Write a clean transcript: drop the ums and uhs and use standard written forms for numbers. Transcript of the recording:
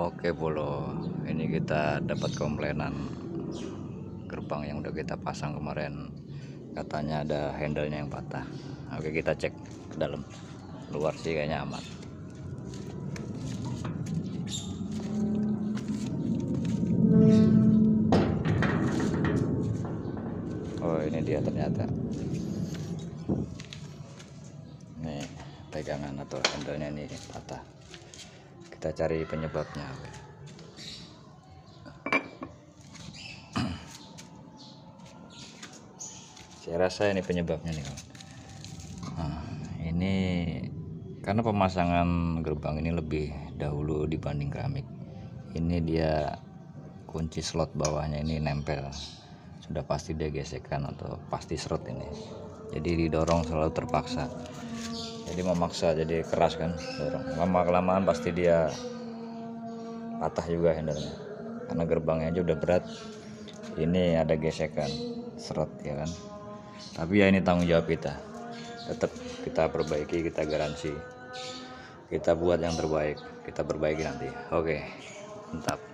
Oke bolo, ini kita dapat komplainan gerbang yang udah kita pasang kemarin, katanya ada handle-nya yang patah. Oke, kita cek ke dalam. Luar sih kayaknya aman. Oh, ini dia ternyata. Nih, pegangan atau handle-nya ini patah. Kita cari penyebabnya. Saya rasa ini penyebabnya nih. Nah, ini karena pemasangan gerbang ini lebih dahulu dibanding keramik. Ini dia kunci slot bawahnya ini nempel, sudah pasti dia gesekan atau pasti seret ini, jadi didorong selalu terpaksa, jadi memaksa, jadi keras kan, dorong lama kelamaan pasti dia patah juga handle-nya, karena gerbangnya aja udah berat, ini ada gesekan seret ya kan. Tapi ya ini tanggung jawab kita, tetap kita perbaiki, kita garansi, kita buat yang terbaik, kita perbaiki nanti. Oke, mantap.